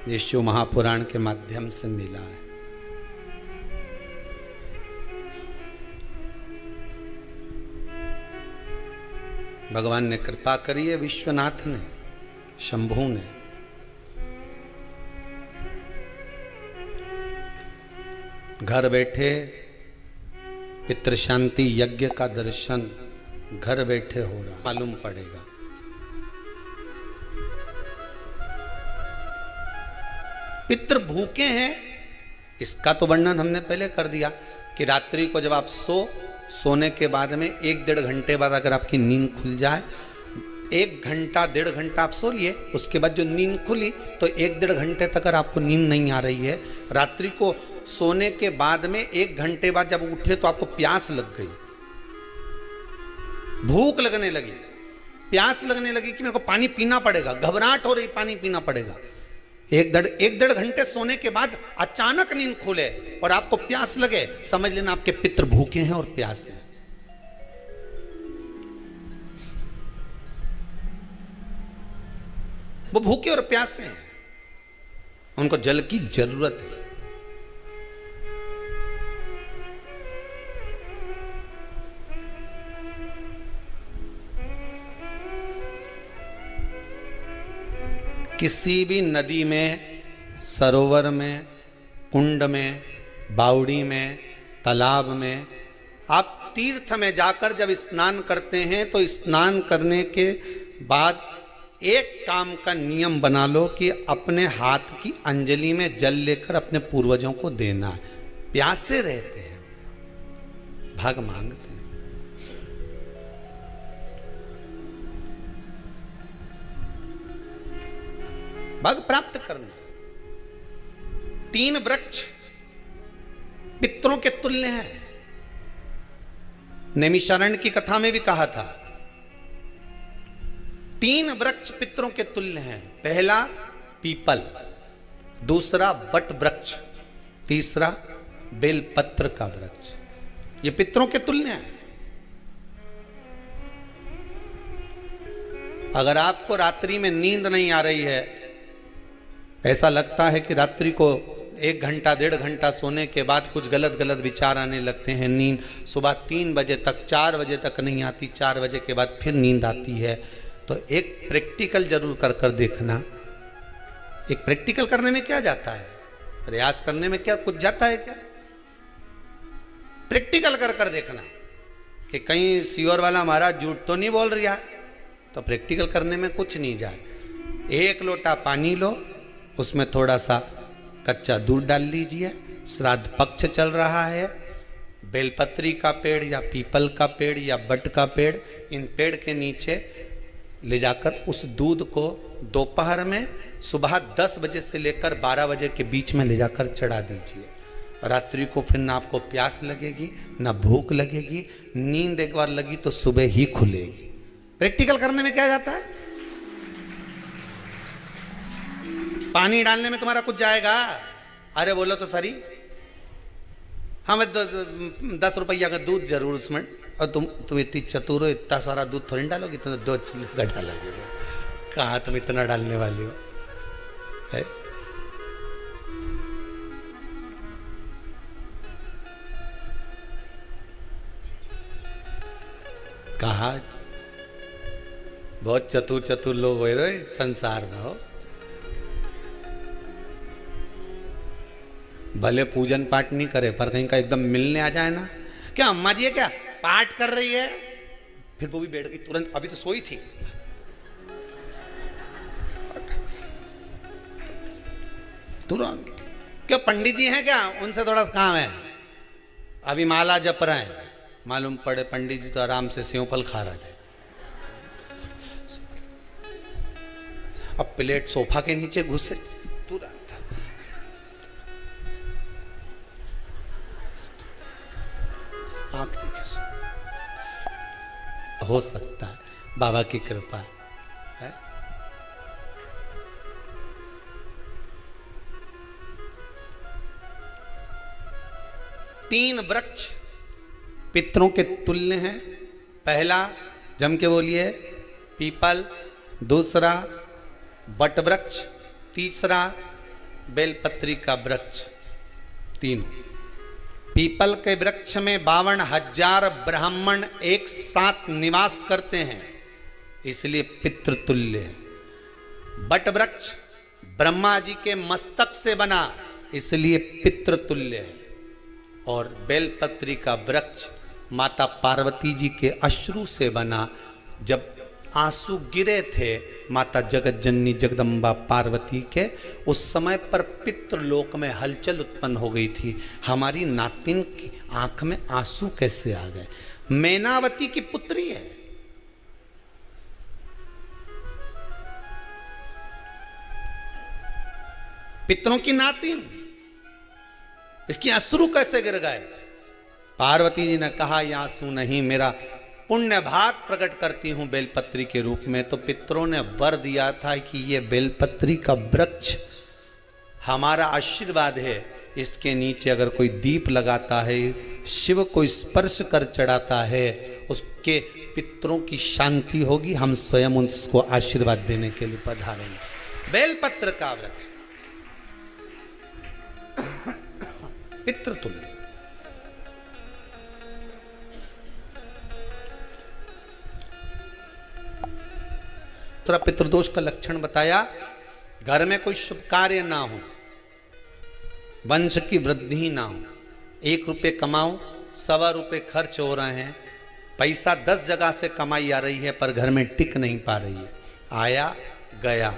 ये शिव महापुराण के माध्यम से मिला है। भगवान ने कृपा करी है, विश्वनाथ ने, शंभू ने। घर बैठे पितृ शांति यज्ञ का दर्शन घर बैठे हो रहा, मालूम पड़ेगा। पितृ भूखे हैं, इसका तो वर्णन हमने पहले कर दिया कि रात्रि को जब आप सोने के बाद में 1-1.5 घंटे बाद अगर आपकी नींद खुल जाए, 1 घंटा 1.5 घंटा आप सो लिए, उसके बाद जो नींद खुली तो 1-1.5 घंटे तक अगर आपको नींद नहीं आ रही है, रात्रि को सोने के बाद में 1 घंटे बाद जब उठे तो आपको प्यास लग गई, भूख लगने लगी, प्यास लगने लगी कि मेरे को पानी पीना पड़ेगा, घबराहट हो रही, पानी पीना पड़ेगा। 1-1.5 घंटे सोने के बाद अचानक नींद खुले और आपको प्यास लगे, समझ लेना आपके पितृ भूखे हैं और प्यास है। वो भूखे और प्यासे हैं, उनको जल की जरूरत है। किसी भी नदी में, सरोवर में, कुंड में, बावड़ी में, तालाब में, आप तीर्थ में जाकर जब स्नान करते हैं तो स्नान करने के बाद एक काम का नियम बना लो कि अपने हाथ की अंजलि में जल लेकर अपने पूर्वजों को देना है। प्यासे रहते हैं, भाग मांगते हैं। भाग प्राप्त करना। 3 वृक्ष पितरों के तुल्य हैं। नैमिषारण्य की कथा में भी कहा था 3 वृक्ष पितरों के तुल्य हैं। पहला पीपल, दूसरा बट वृक्ष, तीसरा बेलपत्र का वृक्ष। ये पितरों के तुल्य हैं। अगर आपको रात्रि में नींद नहीं आ रही है, ऐसा लगता है कि रात्रि को 1 घंटा 1.5 घंटा सोने के बाद कुछ गलत गलत विचार आने लगते हैं, नींद सुबह 3 बजे तक 4 बजे तक नहीं आती, 4 बजे के बाद फिर नींद आती है, तो एक प्रैक्टिकल जरूर कर कर देखना। एक प्रैक्टिकल करने में क्या जाता है, प्रयास करने में क्या कुछ जाता है क्या? प्रैक्टिकल कर कर देखना कि कहीं सीओर वाला महाराज झूठ तो नहीं बोल रहा है, तो प्रैक्टिकल करने में कुछ नहीं जाए। 1 लोटा पानी लो, उसमें थोड़ा सा कच्चा दूध डाल लीजिए, श्राद्ध पक्ष चल रहा है, बेलपत्री का पेड़ या पीपल का पेड़ या बट का पेड़, इन पेड़ के नीचे ले जाकर उस दूध को दोपहर में सुबह 10 बजे से लेकर 12 बजे के बीच में ले जाकर चढ़ा दीजिए। रात्रि को फिर ना आपको प्यास लगेगी ना भूख लगेगी, नींद एक बार लगी तो सुबह ही खुलेगी। प्रैक्टिकल करने में क्या जाता है? पानी डालने में तुम्हारा कुछ जाएगा? अरे बोलो तो सरी, हमें 10 रुपया का दूध जरूर उसमें, और तुम इतनी चतुर हो, इतना सारा दूध थोड़ी डालोगी, तो 2 चिल्ला डालोगे। कहाँ तुम इतना डालने वाली हो है? कहा बहुत चतुर चतुर लोग हो रहे संसार में हो। भले पूजन पाठ नहीं करे पर कहीं का एकदम मिलने आ जाए ना, क्या अम्मा जी है क्या पाठ कर रही है, फिर वो भी बैठ गई तुरंत, अभी तो सोई थी। तुरंत क्यों पंडित जी हैं क्या, उनसे थोड़ा सा काम है, अभी माला जप रहे हैं, मालूम पड़े पंडित जी तो आराम से सेव फल खा रहे थे। अब प्लेट सोफा के नीचे घुसे तुरंत। आंख देखे, हो सकता है बाबा की कृपा है। तीन वृक्ष पितरों के तुल्य हैं। पहला जम के बोलिए पीपल, दूसरा बट वृक्ष, तीसरा बेलपत्री का वृक्ष। तीनों पीपल के वृक्ष में 52,000 ब्राह्मण एक साथ निवास करते हैं, इसलिए पितृतुल्य है। बट वृक्ष ब्रह्मा जी के मस्तक से बना, इसलिए पितृतुल्य है। और बेलपत्री का वृक्ष माता पार्वती जी के अश्रु से बना। जब आंसू गिरे थे माता जगत जननी जगदम्बा पार्वती के, उस समय पर पितृलोक में हलचल उत्पन्न हो गई थी। हमारी नातिन की आंख में आंसू कैसे आ गए। मैनावती की पुत्री है, पितरों की नातिन, इसकी अश्रु कैसे गिर गए। पार्वती जी ने कहा ये आंसू नहीं, मेरा पुण्य भाग प्रकट करती हूं बेलपत्री के रूप में। तो पितरों ने वर दिया था कि ये बेलपत्री का वृक्ष हमारा आशीर्वाद है, इसके नीचे अगर कोई दीप लगाता है, शिव को स्पर्श कर चढ़ाता है, उसके पितरों की शांति होगी। हम स्वयं उसको आशीर्वाद देने के लिए पधारेंगे। बेलपत्र का वृक्ष पितृतुल्य। दूसरा पितृदोष का लक्षण बताया, घर में कोई शुभ कार्य ना हो, वंश की वृद्धि ना हो। 1 रुपये कमाओ, 1.25 रुपये खर्च हो रहे हैं, पैसा 10 जगह से कमाई आ रही है पर घर में टिक नहीं पा रही है, आया गया,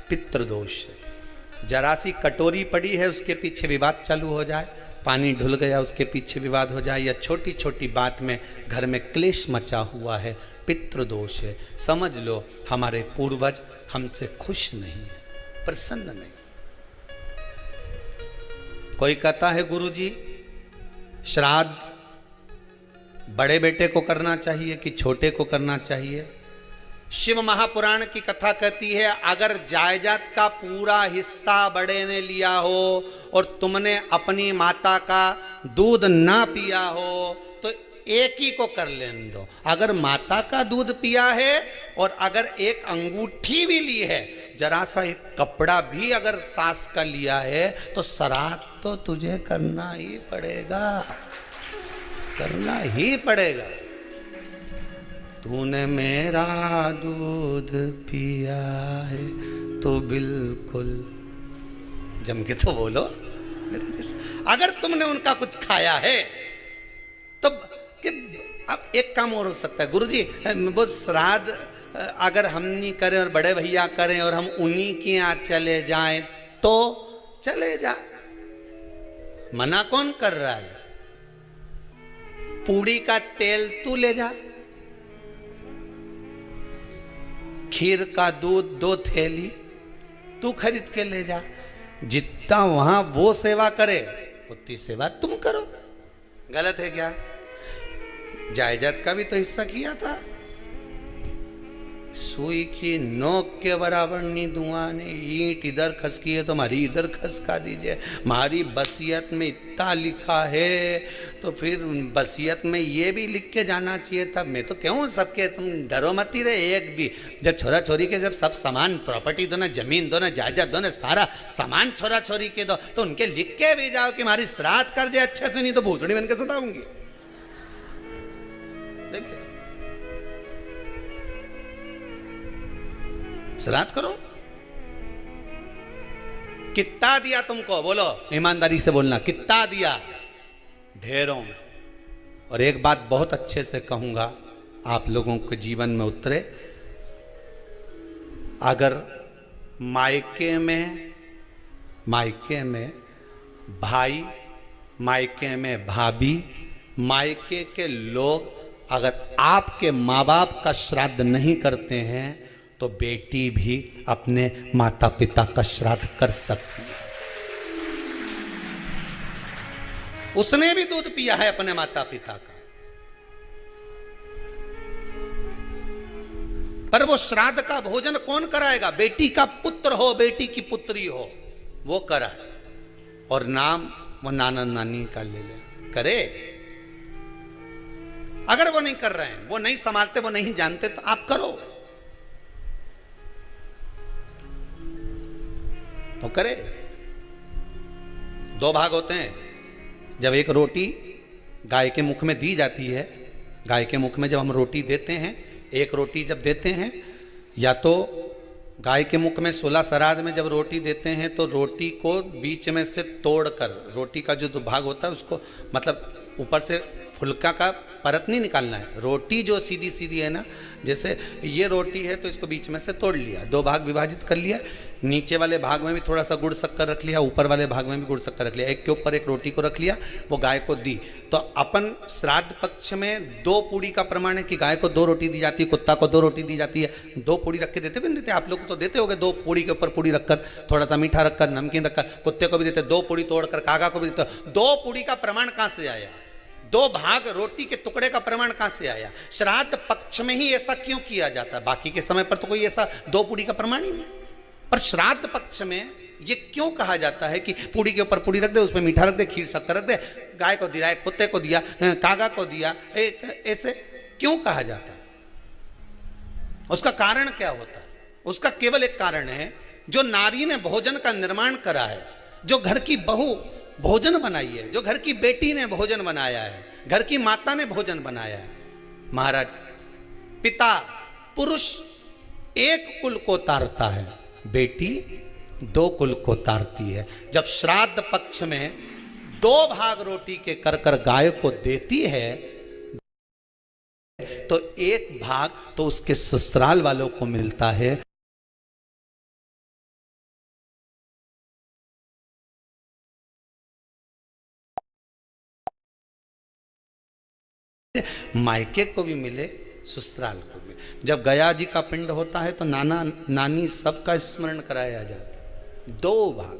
पितृदोष है। जरा सी कटोरी पड़ी है उसके पीछे विवाद चालू हो जाए, पानी ढुल गया उसके पीछे विवाद हो जाए, या छोटी छोटी बात में घर में क्लेश मचा हुआ है, पितृदोष है। समझ लो हमारे पूर्वज हमसे खुश नहीं, प्रसन्न नहीं। कोई कहता है गुरुजी श्राद्ध बड़े बेटे को करना चाहिए कि छोटे को करना चाहिए। शिव महापुराण की कथा कहती है अगर जायदाद का पूरा हिस्सा बड़े ने लिया हो और तुमने अपनी माता का दूध ना पिया हो तो एक ही को कर लेने दो। अगर माता का दूध पिया है और अगर एक अंगूठी भी ली है, जरा सा एक कपड़ा भी अगर सास का लिया है, तो श्राद्ध तो तुझे करना ही पड़ेगा, करना ही पड़ेगा। तूने मेरा दूध पिया है तो बिल्कुल जम के तो बोलो। अगर तुमने उनका कुछ खाया है तो अब एक काम और हो सकता है, गुरुजी वो श्राद्ध अगर हम नहीं करें और बड़े भैया करें और हम उन्हीं के यहाँ चले जाएं तो चले जा, मना कौन कर रहा है। पूड़ी का तेल तू ले जा, खीर का दूध 2 थैली तू खरीद के ले जा। जितना वहां वो सेवा करे उतनी सेवा तुम करो। गलत है क्या? जायदाद का भी तो हिस्सा किया था। सुई की नोक के बराबर नहीं धुआं ने, ईंट इधर खसकी है तो हमारी इधर खसका दीजिए। हमारी बसियत में इतना लिखा है तो फिर बसियत में ये भी लिख के जाना चाहिए था। मैं तो क्यों सबके, तुम डरो मत ही रहे एक भी। जब छोरा छोरी के जब सब सामान, प्रॉपर्टी दो ना, जमीन दो ना, जायदाद दो ना, सारा सामान छोरा छोरी के दो, तो उनके लिख के भी जाओ कि हमारी श्राद्ध कर दे अच्छे से, नहीं तो भूतड़ी बन के सताऊंगी। देखिए श्राद्ध करो। कितना दिया तुमको, बोलो ईमानदारी से बोलना, कितना दिया? ढेरों। और एक बात बहुत अच्छे से कहूंगा, आप लोगों के जीवन में उतरे। अगर मायके में भाई, मायके में भाभी, मायके के लोग अगर आपके माँ बाप का श्राद्ध नहीं करते हैं तो बेटी भी अपने माता पिता का श्राद्ध कर सकती है। उसने भी दूध पिया है अपने माता पिता का, पर वो श्राद्ध का भोजन कौन कराएगा? बेटी का पुत्र हो, बेटी की पुत्री हो, वो कराए। और नाम वो नाना नानी का ले ले, करे। अगर वो नहीं कर रहे हैं, वो नहीं संभालते, वो नहीं जानते, तो आप करो, तो करे। दो भाग होते हैं। जब एक रोटी गाय के मुख में दी जाती है, गाय के मुख में जब हम रोटी देते हैं, एक रोटी जब देते हैं, या तो गाय के मुख में 16 श्राद्ध में जब रोटी देते हैं तो रोटी को बीच में से तोड़कर, रोटी का जो भाग होता है उसको, मतलब ऊपर से फुलका का परत नहीं निकालना है। रोटी जो सीधी सीधी है ना, जैसे ये रोटी है तो इसको बीच में से तोड़ लिया, दो भाग विभाजित कर लिया, नीचे वाले भाग में भी थोड़ा सा गुड़ शक्कर रख लिया, ऊपर वाले भाग में भी गुड़ शक्कर रख लिया, एक के ऊपर एक रोटी को रख लिया, वो गाय को दी। तो अपन श्राद्ध पक्ष में 2 पूड़ी का प्रमाण है कि गाय को 2 रोटी दी जाती है, कुत्ता को 2 रोटी दी जाती है। 2 पूड़ी रख के देते हो, नहीं देते? आप लोग तो देते होगे, 2 पूड़ी के ऊपर पूड़ी रखकर, थोड़ा सा मीठा रखकर, नमकीन रखकर, कुत्ते को भी देते, 2 पूड़ी तोड़कर कागा को भी देते। 2 पूड़ी का प्रमाण कहां से आया? 2 भाग रोटी के टुकड़े का प्रमाण कहां से आया? श्राद्ध पक्ष में ही ऐसा क्यों किया जाता है? बाकी के समय पर तो कोई ऐसा 2 पूड़ी का प्रमाण ही नहीं, पर श्राद्ध पक्ष में ये क्यों कहा जाता है कि पूड़ी के ऊपर पूड़ी रख दे, उसमें मीठा रख दे, खीर शक्कर रख दे, गाय को दिया, कुत्ते को दिया, कागा को दिया, ऐसे क्यों कहा जाता है? उसका कारण क्या होता है? उसका केवल एक कारण है, जो नारी ने भोजन का निर्माण करा है, जो घर की बहू भोजन बनाई है, जो घर की बेटी ने भोजन बनाया है, घर की माता ने भोजन बनाया है। महाराज, पिता पुरुष एक कुल को तारता है, बेटी 2 कुल को तारती है। जब श्राद्ध पक्ष में 2 भाग रोटी के कर कर गाय को देती है तो 1 भाग तो उसके ससुराल वालों को मिलता है। मायके को भी मिले, ससुराल को भी। जब गया जी का पिंड होता है तो नाना नानी सबका स्मरण कराया जाता है। 2 भाग।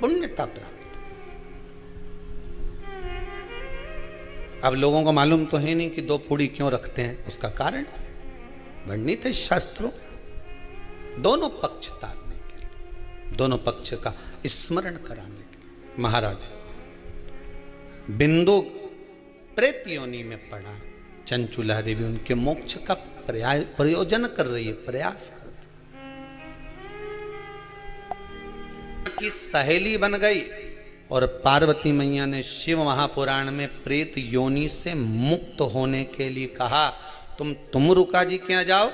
पुण्यता प्राप्त। अब लोगों को मालूम तो है नहीं कि 2 पूड़ी क्यों रखते हैं, उसका कारण वर्णित है शास्त्रों। दोनों पक्ष तारने के लिए, दोनों पक्ष का स्मरण कराने के लिए। महाराज, बिंदु प्रेत योनि में पड़ा, चंचुला देवी उनके मोक्ष का प्रयोजन कर रही है, प्रयास कर रही की सहेली बन गई। और पार्वती मैया ने शिव महापुराण में प्रेत योनि से मुक्त होने के लिए कहा, तुम रुका जी के यहाँ जाओ,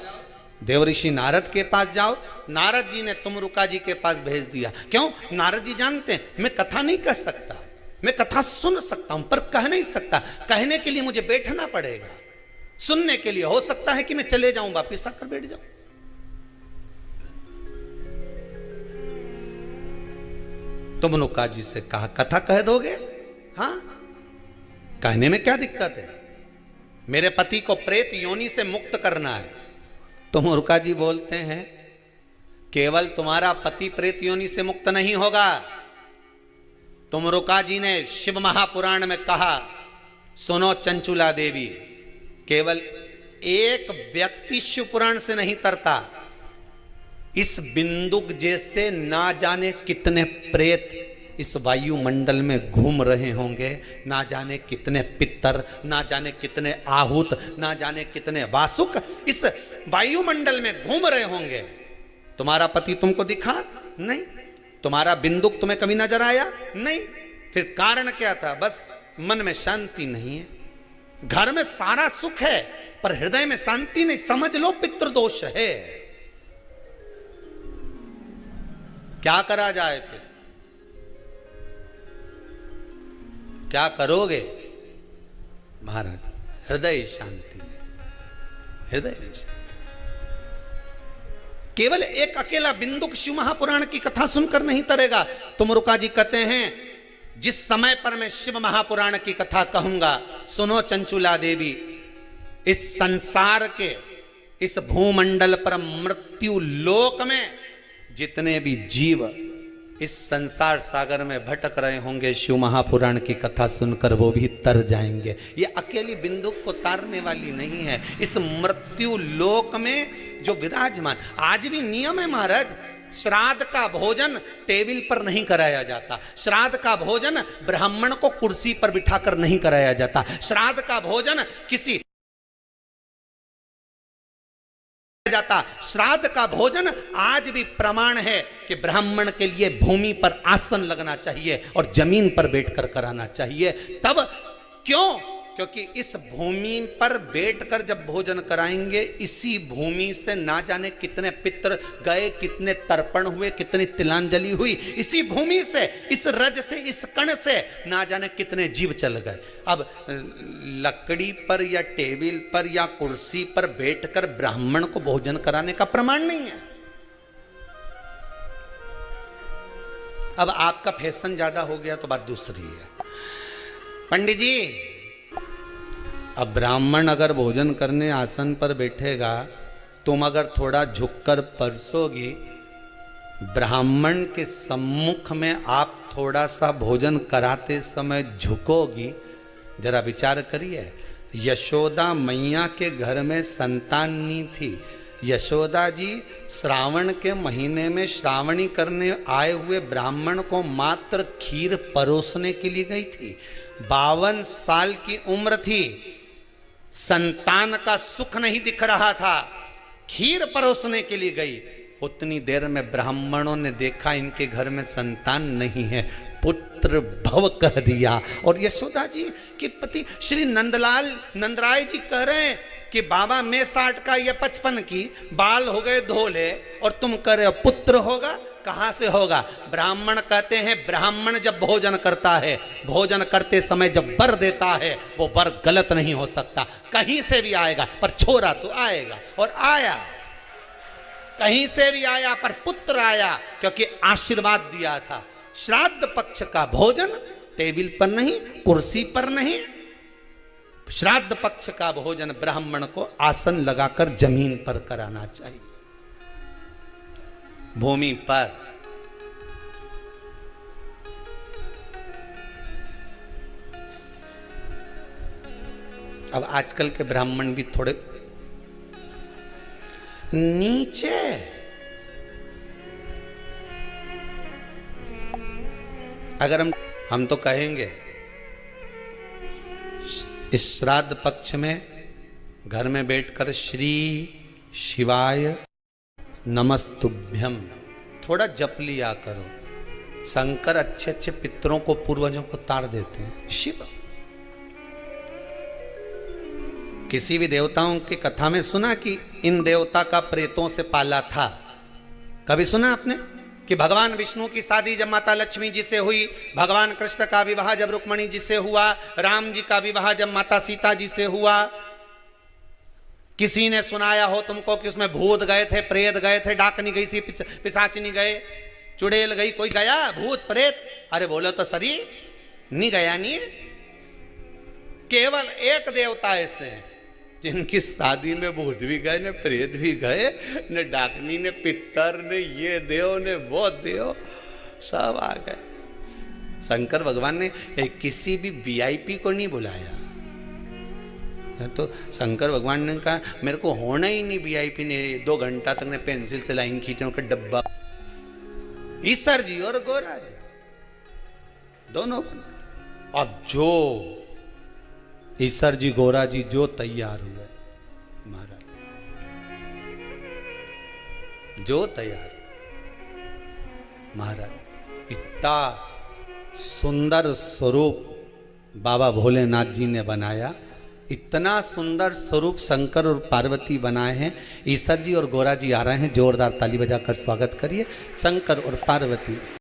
देवऋषि नारद के पास जाओ। नारद जी ने तुमरुका जी के पास भेज दिया। क्यों? नारद जी जानते हैं मैं कथा नहीं कह सकता, मैं कथा सुन सकता हूं पर कह नहीं सकता, कहने के लिए मुझे बैठना पड़ेगा, सुनने के लिए हो सकता है कि मैं चले जाऊं, वापिस आकर बैठ जाऊं। तुमरुका जी से कहा कथा कह दोगे? हाँ, कहने में क्या दिक्कत है, मेरे पति को प्रेत योनि से मुक्त करना है। तुमरुका जी बोलते हैं केवल तुम्हारा पति प्रेत योनि से मुक्त नहीं होगा। तुमरुका जी ने शिव महापुराण में कहा, सुनो चंचुला देवी, केवल एक व्यक्ति शिव पुराण से नहीं तरता, इस बिंदुक जैसे ना जाने कितने प्रेत इस वायुमंडल में घूम रहे होंगे, ना जाने कितने पितर, ना जाने कितने आहूत, ना जाने कितने वासुक इस वायुमंडल में घूम रहे होंगे। तुम्हारा पति तुमको दिखा नहीं, तुम्हारा बिंदुक तुम्हें कभी नजर आया नहीं, फिर कारण क्या था? बस मन में शांति नहीं है, घर में सारा सुख है पर हृदय में शांति नहीं, समझ लो पितृदोष है। क्या करा जाए फिर? क्या करोगे महाराज? हृदय शांति, हृदय शांति। केवल एक अकेला बिंदुक शिव महापुराण की कथा सुनकर नहीं तरेगा। तुमरुका जी कहते हैं जिस समय पर मैं शिव महापुराण की कथा कहूंगा, सुनो चंचुला देवी, इस संसार के इस भूमंडल पर मृत्यु लोक में जितने भी जीव इस संसार सागर में भटक रहे होंगे, शिव महापुराण की कथा सुनकर वो भी तर जाएंगे। ये अकेली बिंदुक को तारने वाली नहीं है। इस मृत्यु लोक में जो विराजमान, आज भी नियम है महाराज, श्राद्ध का भोजन टेबल पर नहीं कराया जाता। श्राद्ध का भोजन ब्राह्मण को कुर्सी पर बिठाकर नहीं कराया जाता। श्राद्ध का भोजन किसी जाता। श्राद्ध का भोजन आज भी प्रमाण है कि ब्राह्मण के लिए भूमि पर आसन लगना चाहिए और जमीन पर बैठकर कराना चाहिए। तब क्यों? क्योंकि इस भूमि पर बैठकर जब भोजन कराएंगे, इसी भूमि से ना जाने कितने पितृ गए, कितने तर्पण हुए, कितनी तिलांजलि हुई, इसी भूमि से, इस रज से, इस कण से ना जाने कितने जीव चल गए। अब लकड़ी पर या टेबल पर या कुर्सी पर बैठकर ब्राह्मण को भोजन कराने का प्रमाण नहीं है। अब आपका फैशन ज्यादा हो गया तो बात दूसरी है। पंडित जी, अब ब्राह्मण अगर भोजन करने आसन पर बैठेगा, तुम अगर थोड़ा झुककर परसोगी, ब्राह्मण के सम्मुख में आप थोड़ा सा भोजन कराते समय झुकोगी, जरा विचार करिए। यशोदा मैया के घर में संतान नहीं थी। यशोदा जी श्रावण के महीने में श्रावणी करने आए हुए ब्राह्मण को मात्र खीर परोसने के लिए गई थी। 52 साल की उम्र थी, संतान का सुख नहीं दिख रहा था, खीर परोसने के लिए गई। उतनी देर में ब्राह्मणों ने देखा इनके घर में संतान नहीं है, पुत्र भव कह दिया। और यशोदा जी के पति श्री नंदराय जी कह रहे हैं कि बाबा मैं 60 का या 55 की, बाल हो गए धोले और तुम कह रहे हो पुत्र होगा। कहां से होगा? ब्राह्मण कहते हैं ब्राह्मण जब भोजन करता है, भोजन करते समय जब वर देता है, वो वर गलत नहीं हो सकता, कहीं से भी आएगा, पर छोरा तो आएगा। और आया, कहीं से भी आया, पर पुत्र आया, क्योंकि आशीर्वाद दिया था। श्राद्ध पक्ष का भोजन टेबल पर नहीं, कुर्सी पर नहीं, श्राद्ध पक्ष का भोजन ब्राह्मण को आसन लगाकर जमीन पर कराना चाहिए, भूमि पर। अब आजकल के ब्राह्मण भी थोड़े नीचे, अगर हम तो कहेंगे इस श्राद्ध पक्ष में घर में बैठकर श्री शिवाय नमस्तुभ्यम थोड़ा जप लिया करो। शंकर अच्छे अच्छे पितरों को, पूर्वजों को तार देते हैं। शिव, किसी भी देवताओं की कथा में सुना कि इन देवता का प्रेतों से पाला था? कभी सुना आपने कि भगवान विष्णु की शादी जब माता लक्ष्मी जी से हुई, भगवान कृष्ण का विवाह जब रुक्मणी जी से हुआ, राम जी का विवाह जब माता सीता जी से हुआ? किसी ने सुनाया हो तुमको कि उसमें भूत गए थे, प्रेत गए थे, डाकनी गई सी, पिशाचिनी गए, चुड़ैल गई? कोई गया भूत प्रेत? अरे बोलो तो सरी, नहीं गया। नहीं, केवल एक देवता ऐसे हैं जिनकी शादी में भूत भी गए, ने प्रेत भी गए, ने डाकनी, ने पितर, ने ये देव, ने वो देव, सब आ गए। शंकर भगवान ने किसी भी वीआईपी को नहीं बुलाया। तो शंकर भगवान ने कहा मेरे को होना ही नहीं वीआईपी ने। 2 घंटा तक ने पेंसिल से लाइन खींचे, उनका डब्बा। ईश्वर जी और गोरा जी दोनों। अब जो ईश्वर जी गोरा जी जो तैयार हुए महाराज, जो तैयार महाराज, इतना सुंदर स्वरूप बाबा भोलेनाथ जी ने बनाया। इतना सुंदर स्वरूप शंकर और पार्वती बनाए हैं। ईश्वर जी और गोरा जी आ रहे हैं, जोरदार ताली बजाकर स्वागत करिए। शंकर और पार्वती।